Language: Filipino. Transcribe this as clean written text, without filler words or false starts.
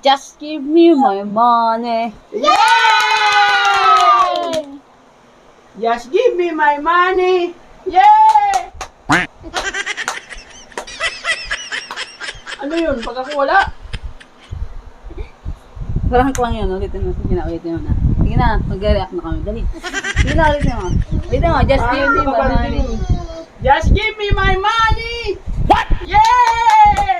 Just give me my money. Yay! Just give me my money. Yay! Ano yun? Pag ako wala? Parang lang yun, ulitin mo. Sige na, ulitin mo na. Sige na, mag-react na kami. Dali. Sige na, ulitin mo. Ulitin mo, just give me my money. Just give me my money. What? Yay!